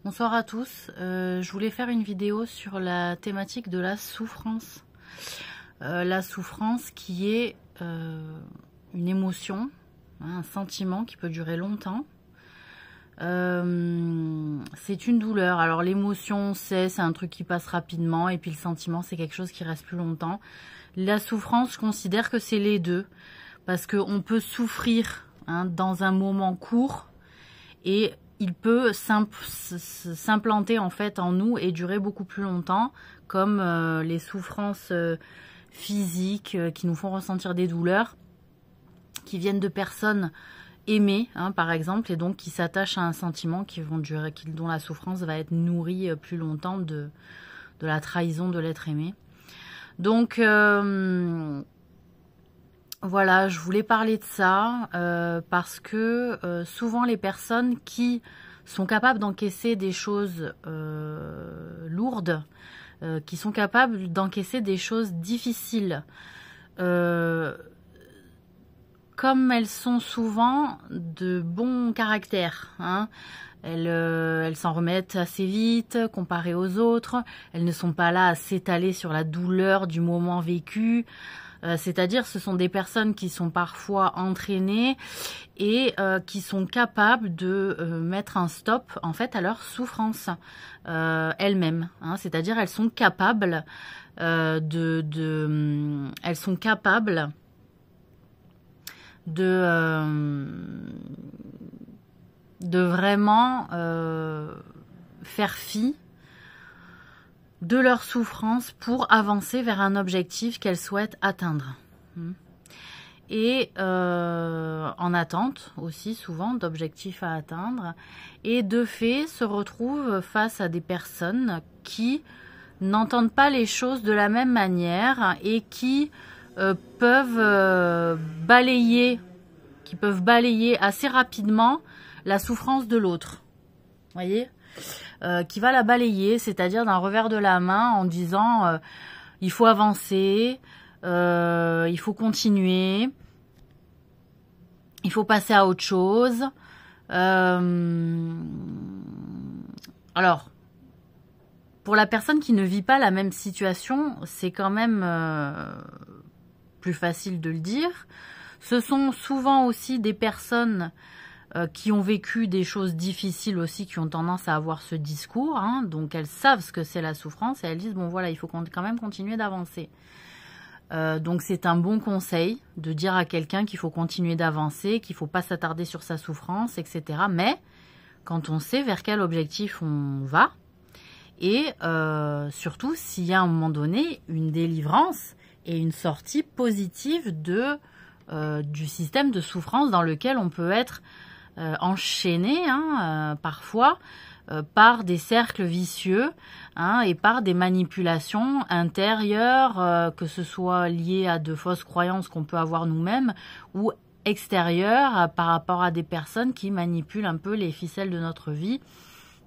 Bonsoir à tous, je voulais faire une vidéo sur la thématique de la souffrance. La souffrance qui est une émotion, un sentiment qui peut durer longtemps. C'est une douleur. Alors l'émotion, c'est un truc qui passe rapidement, et puis le sentiment, c'est quelque chose qui reste plus longtemps. La souffrance, je considère que c'est les deux, parce qu'on peut souffrir dans un moment court, et il peut s'implanter en fait en nous et durer beaucoup plus longtemps, comme les souffrances physiques qui nous font ressentir des douleurs, qui viennent de personnes aimées, par exemple, et donc qui s'attachent à un sentiment qui vont durer, dont la souffrance va être nourrie plus longtemps de la trahison de l'être aimé. Donc voilà, je voulais parler de ça parce que souvent les personnes qui sont capables d'encaisser des choses lourdes, qui sont capables d'encaisser des choses difficiles, comme elles sont souvent de bon caractère, elles s'en remettent assez vite comparées aux autres, elles ne sont pas là à s'étaler sur la douleur du moment vécu. C'est-à-dire ce sont des personnes qui sont parfois entraînées et qui sont capables de mettre un stop en fait à leur souffrance elles-mêmes. C'est-à-dire elles sont capables de vraiment faire fi de leur souffrance pour avancer vers un objectif qu'elles souhaitent atteindre. Et en attente aussi souvent d'objectifs à atteindre. Et de fait se retrouvent face à des personnes qui n'entendent pas les choses de la même manière et qui peuvent balayer assez rapidement la souffrance de l'autre. Voyez ? Qui va la balayer, c'est-à-dire d'un revers de la main en disant il faut avancer, il faut continuer, il faut passer à autre chose. Alors, pour la personne qui ne vit pas la même situation, c'est quand même plus facile de le dire. Ce sont souvent aussi des personnes qui ont vécu des choses difficiles aussi, qui ont tendance à avoir ce discours, donc elles savent ce que c'est la souffrance et elles disent bon voilà, il faut quand même continuer d'avancer. Donc c'est un bon conseil de dire à quelqu'un qu'il faut continuer d'avancer, qu'il ne faut pas s'attarder sur sa souffrance, etc. Mais quand on sait vers quel objectif on va, et surtout s'il y a à un moment donné une délivrance et une sortie positive du système de souffrance dans lequel on peut être enchaîné parfois par des cercles vicieux et par des manipulations intérieures, que ce soit lié à de fausses croyances qu'on peut avoir nous-mêmes ou extérieures par rapport à des personnes qui manipulent un peu les ficelles de notre vie,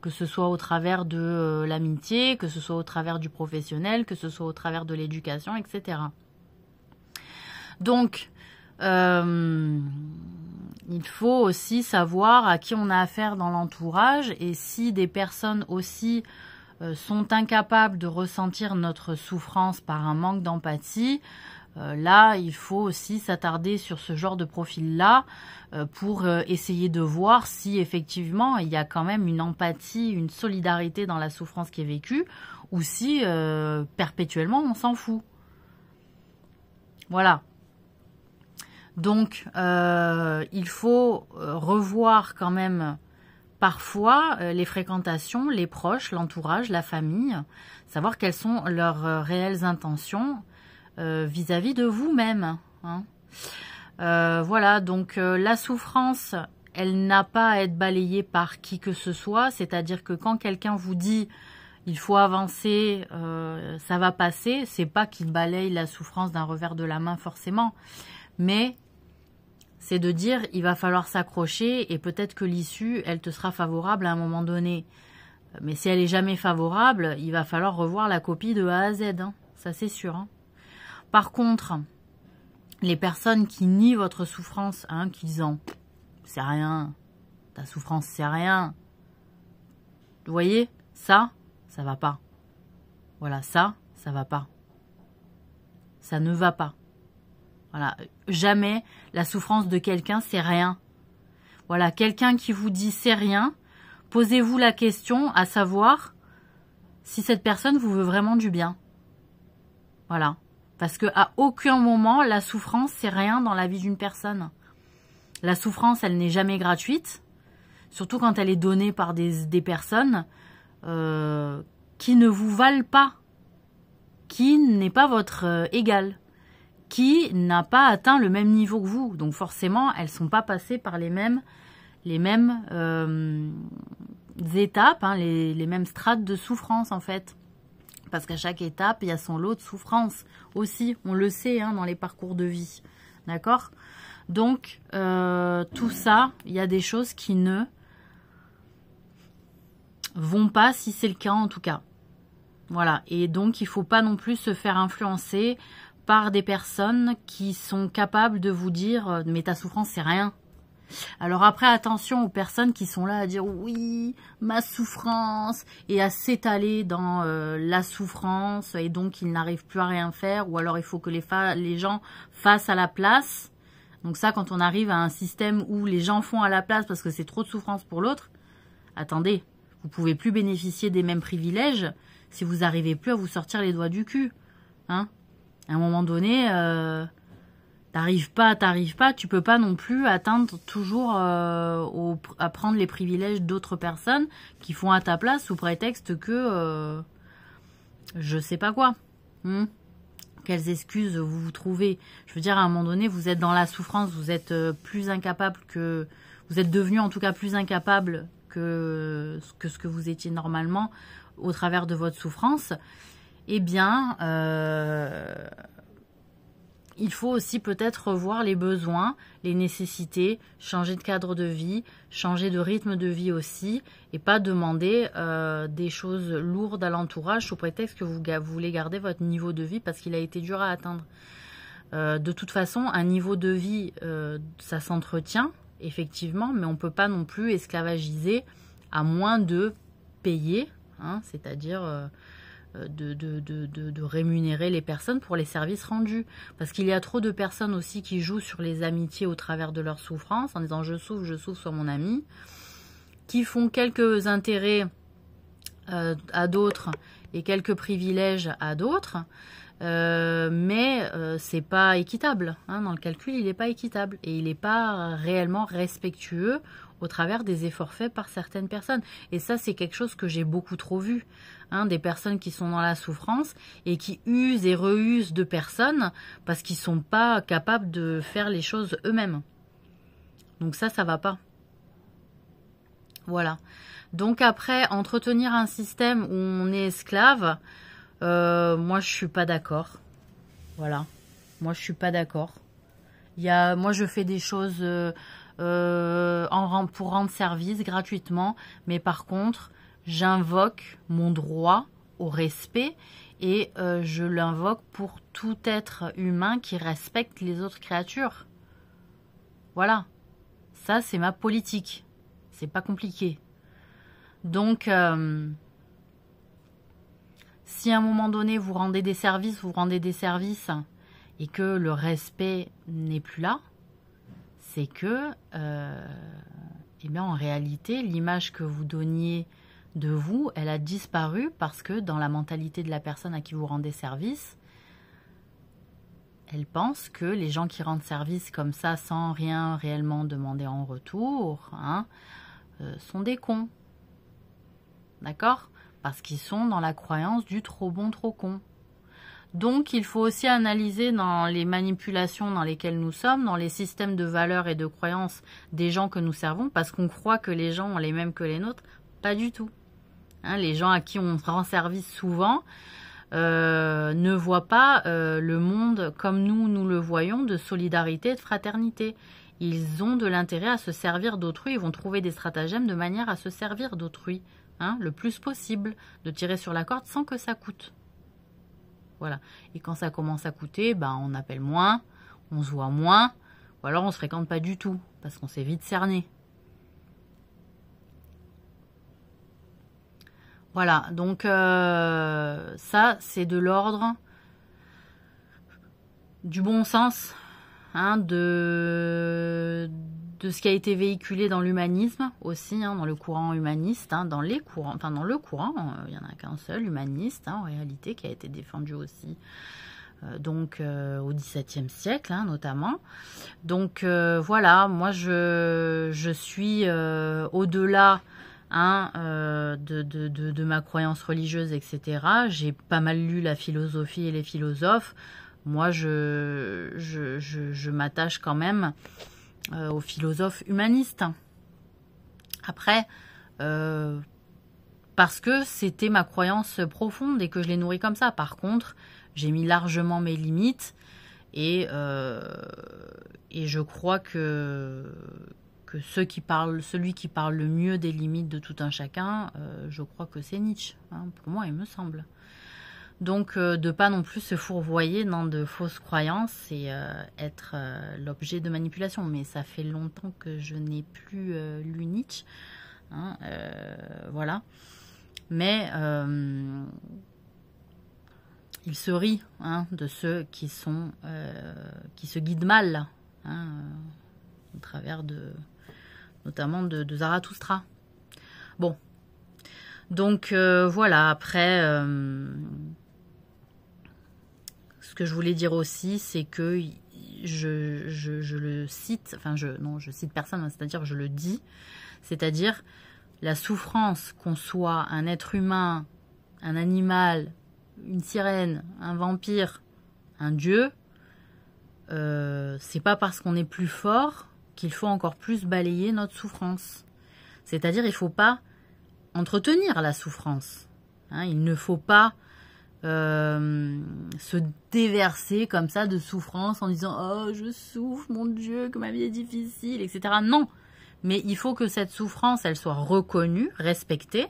que ce soit au travers de l'amitié, que ce soit au travers du professionnel, que ce soit au travers de l'éducation, etc. Donc il faut aussi savoir à qui on a affaire dans l'entourage, et si des personnes aussi sont incapables de ressentir notre souffrance par un manque d'empathie, là il faut aussi s'attarder sur ce genre de profil-là pour essayer de voir si effectivement il y a quand même une empathie, une solidarité dans la souffrance qui est vécue, ou si perpétuellement on s'en fout. Voilà. Donc, il faut revoir quand même parfois les fréquentations, les proches, l'entourage, la famille, savoir quelles sont leurs réelles intentions vis-à-vis de vous-même. Voilà, donc la souffrance, elle n'a pas à être balayée par qui que ce soit, c'est-à-dire que quand quelqu'un vous dit il faut avancer, ça va passer, c'est pas qu'il balaye la souffrance d'un revers de la main forcément, mais c'est de dire il va falloir s'accrocher et peut-être que l'issue, elle te sera favorable à un moment donné. Mais si elle est jamais favorable, il va falloir revoir la copie de A à Z, ça c'est sûr. Par contre, les personnes qui nient votre souffrance, qui disent c'est rien, ta souffrance c'est rien, Vous voyez, ça va pas. Voilà, ça va pas. Ça ne va pas. Voilà, jamais la souffrance de quelqu'un, c'est rien. Voilà, quelqu'un qui vous dit c'est rien, posez-vous la question à savoir si cette personne vous veut vraiment du bien. Voilà. Parce qu'à aucun moment, la souffrance, c'est rien dans la vie d'une personne. La souffrance, elle n'est jamais gratuite. Surtout quand elle est donnée par des personnes qui ne vous valent pas. Qui n'est pas votre égal. Qui n'a pas atteint le même niveau que vous. Donc forcément, elles ne sont pas passées par les mêmes étapes, hein, les mêmes strates de souffrance en fait. Parce qu'à chaque étape, il y a son lot de souffrance aussi. On le sait hein, dans les parcours de vie. D'accord ? Donc, tout ça, il y a des choses qui ne vont pas si c'est le cas en tout cas. Voilà. Et donc, il ne faut pas non plus se faire influencer par des personnes qui sont capables de vous dire « mais ta souffrance, c'est rien ». Alors après, attention aux personnes qui sont là à dire oui, ma souffrance, et à s'étaler dans la souffrance, et donc ils n'arrivent plus à rien faire, ou alors il faut que les gens fassent à la place. Donc ça, quand on arrive à un système où les gens font à la place parce que c'est trop de souffrance pour l'autre, attendez, vous pouvez plus bénéficier des mêmes privilèges si vous n'arrivez plus à vous sortir les doigts du cul. Hein ? À un moment donné... T'arrives pas, tu peux pas non plus atteindre toujours à prendre les privilèges d'autres personnes qui font à ta place sous prétexte que je sais pas quoi. Quelles excuses vous vous trouvez? Je veux dire, à un moment donné, vous êtes dans la souffrance, vous êtes plus incapable que... Vous êtes devenu en tout cas plus incapable que ce que vous étiez normalement au travers de votre souffrance. Eh bien... il faut aussi peut-être revoir les besoins, les nécessités, changer de cadre de vie, changer de rythme de vie aussi, et pas demander des choses lourdes à l'entourage sous prétexte que vous voulez garder votre niveau de vie parce qu'il a été dur à atteindre. De toute façon, un niveau de vie, ça s'entretient, effectivement, mais on ne peut pas non plus esclavagiser à moins de payer, hein, c'est-à-dire... de rémunérer les personnes pour les services rendus. Parce qu'il y a trop de personnes aussi qui jouent sur les amitiés au travers de leur souffrance, en disant je souffre sur mon ami, qui font quelques intérêts à d'autres et quelques privilèges à d'autres, mais c'est pas équitable. Hein, dans le calcul, il n'est pas équitable et il n'est pas réellement respectueux au travers des efforts faits par certaines personnes. Et ça, c'est quelque chose que j'ai beaucoup trop vu. Hein, des personnes qui sont dans la souffrance et qui usent et reusent de personnes parce qu'ils ne sont pas capables de faire les choses eux-mêmes. Donc ça va pas. Voilà. Donc après, entretenir un système où on est esclave, moi je suis pas d'accord. Voilà. Moi je suis pas d'accord. Moi je fais des choses pour rendre service gratuitement, mais par contre, j'invoque mon droit au respect et je l'invoque pour tout être humain qui respecte les autres créatures. Voilà. Ça, c'est ma politique. C'est pas compliqué. Donc, si à un moment donné, vous rendez des services et que le respect n'est plus là, c'est que, eh bien, en réalité, l'image que vous donniez de vous, elle a disparu parce que dans la mentalité de la personne à qui vous rendez service, elle pense que les gens qui rendent service comme ça sans rien réellement demander en retour, hein, sont des cons. D'accord? Parce qu'ils sont dans la croyance du trop bon, trop con. Donc, il faut aussi analyser dans les manipulations dans lesquelles nous sommes, dans les systèmes de valeurs et de croyances des gens que nous servons, parce qu'on croit que les gens ont les mêmes que les nôtres. Pas du tout. Hein, les gens à qui on rend service souvent ne voient pas le monde comme nous le voyons, de solidarité et de fraternité. Ils ont de l'intérêt à se servir d'autrui, ils vont trouver des stratagèmes de manière à se servir d'autrui, hein, le plus possible, de tirer sur la corde sans que ça coûte. Voilà. Et quand ça commence à coûter, ben, on appelle moins, on se voit moins, ou alors on se fréquente pas du tout, parce qu'on s'est vite cerné. Voilà, donc ça, c'est de l'ordre du bon sens, hein, de ce qui a été véhiculé dans l'humanisme aussi, hein, dans le courant humaniste, hein, dans le courant, il n'y en a qu'un seul humaniste, hein, en réalité, qui a été défendu aussi, au XVIIe siècle, hein, notamment. Donc voilà, moi je suis au-delà, hein, de ma croyance religieuse, etc. J'ai pas mal lu la philosophie et les philosophes. Moi, je m'attache quand même aux philosophes humanistes. Après, parce que c'était ma croyance profonde et que je l'ai nourrie comme ça. Par contre, j'ai mis largement mes limites et je crois que celui qui parle le mieux des limites de tout un chacun, je crois que c'est Nietzsche, hein, pour moi, il me semble. Donc, de pas non plus se fourvoyer dans de fausses croyances et être l'objet de manipulation. Mais ça fait longtemps que je n'ai plus lu Nietzsche, hein, voilà. Mais il se rit, hein, de ceux qui se guident mal, hein, au travers notamment de Zarathustra. Bon, donc voilà. Après, ce que je voulais dire aussi, c'est que je le cite, enfin je cite personne, c'est-à-dire je le dis, c'est-à-dire la souffrance, qu'on soit un être humain, un animal, une sirène, un vampire, un dieu, c'est pas parce qu'on est plus fort qu'il faut encore plus balayer notre souffrance. C'est-à-dire, il faut pas entretenir la souffrance, hein, il ne faut pas se déverser comme ça de souffrance en disant « Oh, je souffre, mon Dieu, que ma vie est difficile, etc. » Non, mais il faut que cette souffrance, elle soit reconnue, respectée.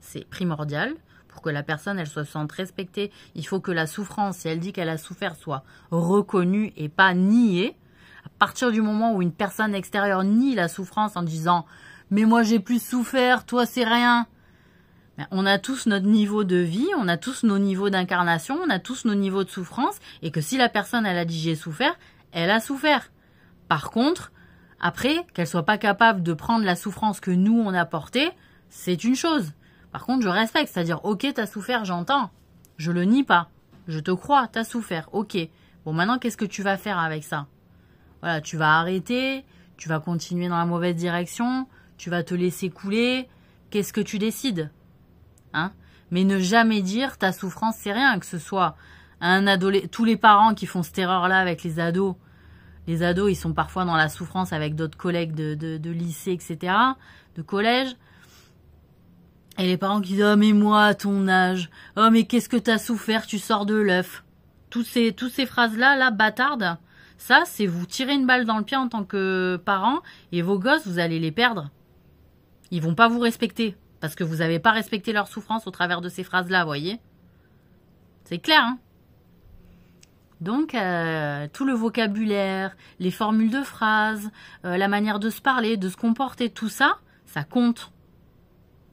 C'est primordial. Pour que la personne, elle se sente respectée, il faut que la souffrance, si elle dit qu'elle a souffert, soit reconnue et pas niée. À partir du moment où une personne extérieure nie la souffrance en disant « Mais moi, j'ai plus souffert, toi, c'est rien », on a tous notre niveau de vie, on a tous nos niveaux d'incarnation, on a tous nos niveaux de souffrance, et que si la personne, elle a dit j'ai souffert, elle a souffert. Par contre, après, qu'elle soit pas capable de prendre la souffrance que nous, on a portée, c'est une chose. Par contre, je respecte, c'est-à-dire, ok, t'as souffert, j'entends, je le nie pas, je te crois, t'as souffert, ok. Bon, maintenant, qu'est-ce que tu vas faire avec ça? Voilà, tu vas arrêter, tu vas continuer dans la mauvaise direction, tu vas te laisser couler, qu'est-ce que tu décides? Hein? Mais ne jamais dire ta souffrance c'est rien, que ce soit un adolescent, tous les parents qui font cette erreur-là avec les ados ils sont parfois dans la souffrance avec d'autres collègues de lycée, etc., de collège, et les parents qui disent « Oh mais moi à ton âge, oh mais qu'est-ce que t'as souffert, tu sors de l'œuf ». Toutes ces phrases-là, bâtardes, ça c'est vous tirer une balle dans le pied en tant que parent, et vos gosses, vous allez les perdre. Ils vont pas vous respecter. Parce que vous n'avez pas respecté leur souffrance au travers de ces phrases-là, vous voyez? C'est clair, hein? Donc, tout le vocabulaire, les formules de phrases, la manière de se parler, de se comporter, tout ça, ça compte.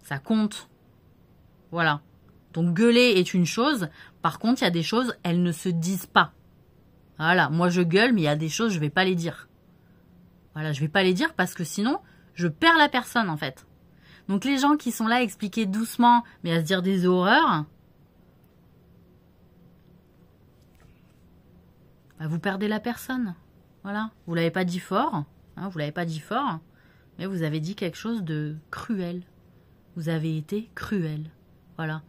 Ça compte. Voilà. Donc, gueuler est une chose. Par contre, il y a des choses, elles ne se disent pas. Voilà. Moi, je gueule, mais il y a des choses, je ne vais pas les dire. Voilà, je ne vais pas les dire parce que sinon, je perds la personne, en fait. Donc les gens qui sont là à expliquer doucement, mais à se dire des horreurs, bah vous perdez la personne. Voilà. Vous l'avez pas dit fort, hein, vous l'avez pas dit fort, mais vous avez dit quelque chose de cruel. Vous avez été cruel. Voilà.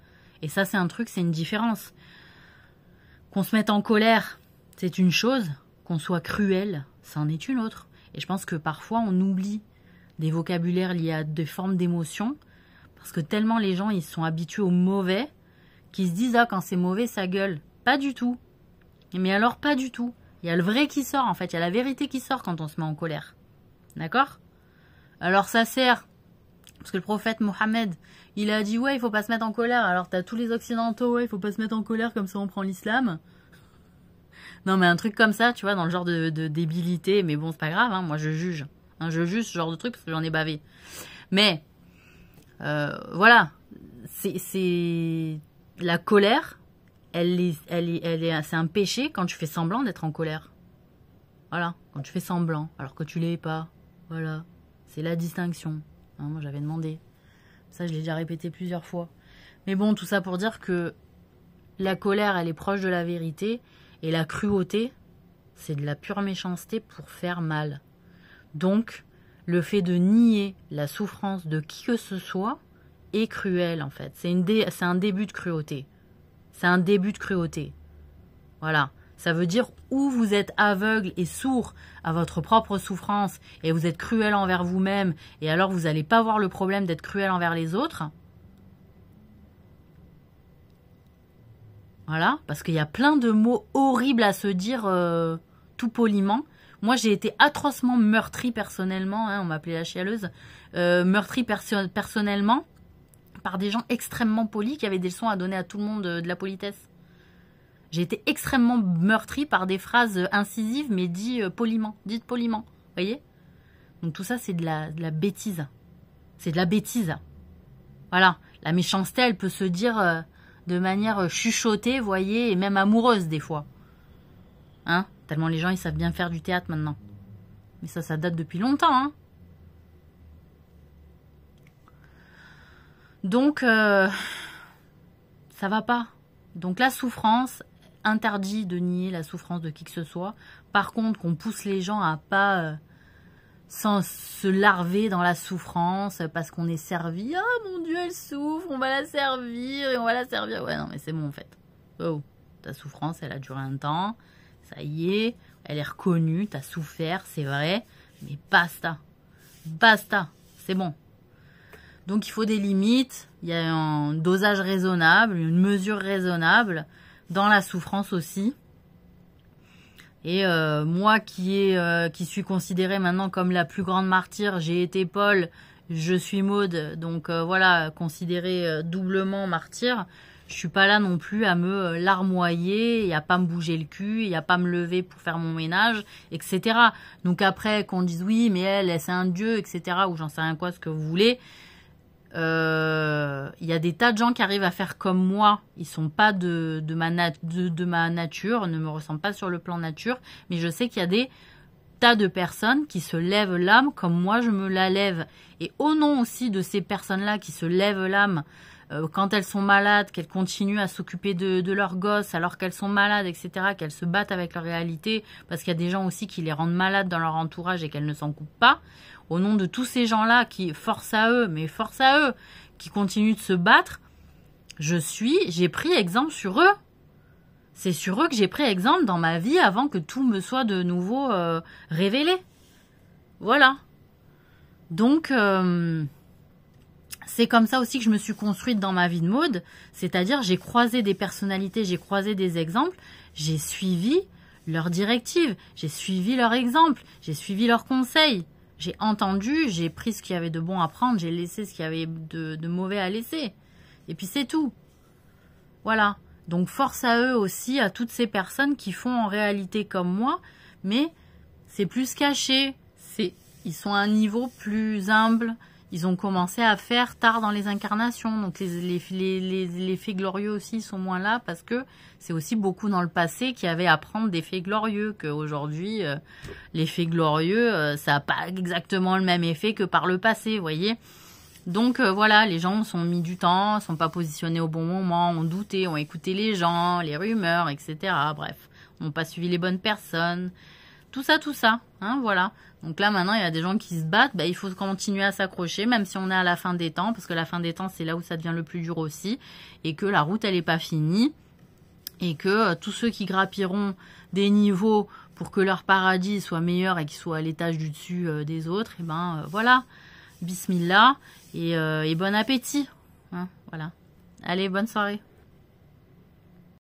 Et ça, c'est un truc, c'est une différence. Qu'on se mette en colère, c'est une chose. Qu'on soit cruel, c'en est une autre. Et je pense que parfois, on oublie des vocabulaires liés à des formes d'émotions, parce que tellement les gens ils sont habitués au mauvais, qu'ils se disent « Ah, quand c'est mauvais, ça gueule ». Pas du tout. Mais alors, pas du tout. Il y a le vrai qui sort, en fait. Il y a la vérité qui sort quand on se met en colère. D'accord? Alors, ça sert. Parce que le prophète Mohammed, il a dit « Ouais, il faut pas se mettre en colère ». Alors, t'as tous les occidentaux « Ouais, il faut pas se mettre en colère, comme ça on prend l'islam ». Non, mais un truc comme ça, tu vois, dans le genre de débilité. Mais bon, c'est pas grave, hein, moi je juge. Je juge ce genre de truc parce que j'en ai bavé. Mais, voilà, c'est la colère, c'est un péché quand tu fais semblant d'être en colère. Voilà, quand tu fais semblant, alors que tu l'es pas. Voilà, c'est la distinction. Hein, moi, j'avais demandé. Ça, je l'ai déjà répété plusieurs fois. Mais bon, tout ça pour dire que la colère, elle est proche de la vérité. Et la cruauté, c'est de la pure méchanceté pour faire mal. Donc, le fait de nier la souffrance de qui que ce soit est cruel, en fait. C'est un début de cruauté. C'est un début de cruauté. Voilà. Ça veut dire ou vous êtes aveugle et sourd à votre propre souffrance et vous êtes cruel envers vous-même et alors vous n'allez pas voir le problème d'être cruel envers les autres. Voilà, parce qu'il y a plein de mots horribles à se dire tout poliment. Moi, j'ai été atrocement meurtrie personnellement, hein, on m'appelait la chialeuse, meurtrie personnellement par des gens extrêmement polis qui avaient des leçons à donner à tout le monde de la politesse. J'ai été extrêmement meurtrie par des phrases incisives, mais dites poliment. Vous voyez? Donc tout ça, c'est de la bêtise. C'est de la bêtise. Voilà. La méchanceté, elle peut se dire de manière chuchotée, vous voyez, et même amoureuse des fois. Hein? Tellement les gens, ils savent bien faire du théâtre maintenant. Mais ça date depuis longtemps, hein. Donc, ça va pas. Donc la souffrance, interdit de nier la souffrance de qui que ce soit. Par contre, qu'on pousse les gens à pas sans se larver dans la souffrance parce qu'on est servi. Ah mon Dieu, elle souffre, on va la servir et on va la servir. Ouais, non, mais c'est bon en fait. Oh, ta souffrance, elle a duré un temps. Ça y est, elle est reconnue, t'as souffert, c'est vrai. Mais basta. Basta. C'est bon. Donc il faut des limites. Il y a un dosage raisonnable, une mesure raisonnable dans la souffrance aussi. Et moi qui suis considérée maintenant comme la plus grande martyre, j'ai été Paul, je suis Maude, donc voilà, considérée doublement martyre. Je suis pas là non plus à me larmoyer et à pas me bouger le cul et à pas me lever pour faire mon ménage, etc. Donc après qu'on dise oui, mais elle c'est un dieu, etc. ou j'en sais rien quoi, ce que vous voulez. Il y a des tas de gens qui arrivent à faire comme moi. Ils sont pas de ma nature, ne me ressemblent pas sur le plan nature, mais je sais qu'il y a des tas de personnes qui se lèvent l'âme comme moi je me la lève. Et au nom aussi de ces personnes-là qui se lèvent l'âme quand elles sont malades, qu'elles continuent à s'occuper de leurs gosses alors qu'elles sont malades, etc., qu'elles se battent avec leur réalité, parce qu'il y a des gens aussi qui les rendent malades dans leur entourage et qu'elles ne s'en coupent pas. Au nom de tous ces gens-là qui, force à eux, qui continuent de se battre, j'ai pris exemple sur eux. C'est sur eux que j'ai pris exemple dans ma vie avant que tout me soit de nouveau révélé. Voilà. Donc, c'est comme ça aussi que je me suis construite dans ma vie de mode. C'est-à-dire, j'ai croisé des personnalités, j'ai croisé des exemples, j'ai suivi leurs directives, j'ai suivi leurs exemples, j'ai suivi leurs conseils. J'ai entendu, j'ai pris ce qu'il y avait de bon à prendre, j'ai laissé ce qu'il y avait de mauvais à laisser. Et puis c'est tout. Voilà. Donc force à eux aussi, à toutes ces personnes qui font en réalité comme moi, mais c'est plus caché. Ils sont à un niveau plus humble. Ils ont commencé à faire tard dans les incarnations. Donc les faits glorieux aussi sont moins là parce que c'est aussi beaucoup dans le passé qu'il y avait à prendre des faits glorieux. Qu'aujourd'hui, les faits glorieux, ça n'a pas exactement le même effet que par le passé, vous voyez. Donc voilà, les gens sont mis du temps, sont pas positionnés au bon moment, ont douté, ont écouté les gens, les rumeurs, etc. Bref, n'ont pas suivi les bonnes personnes. Tout ça, hein, voilà. Donc là, maintenant, il y a des gens qui se battent. Il faut continuer à s'accrocher, même si on est à la fin des temps, parce que la fin des temps, c'est là où ça devient le plus dur aussi, et que la route, elle n'est pas finie, et que tous ceux qui grappiront des niveaux pour que leur paradis soit meilleur et qu'ils soient à l'étage du dessus des autres, et voilà, bismillah, et bon appétit. Hein, voilà. Allez, bonne soirée.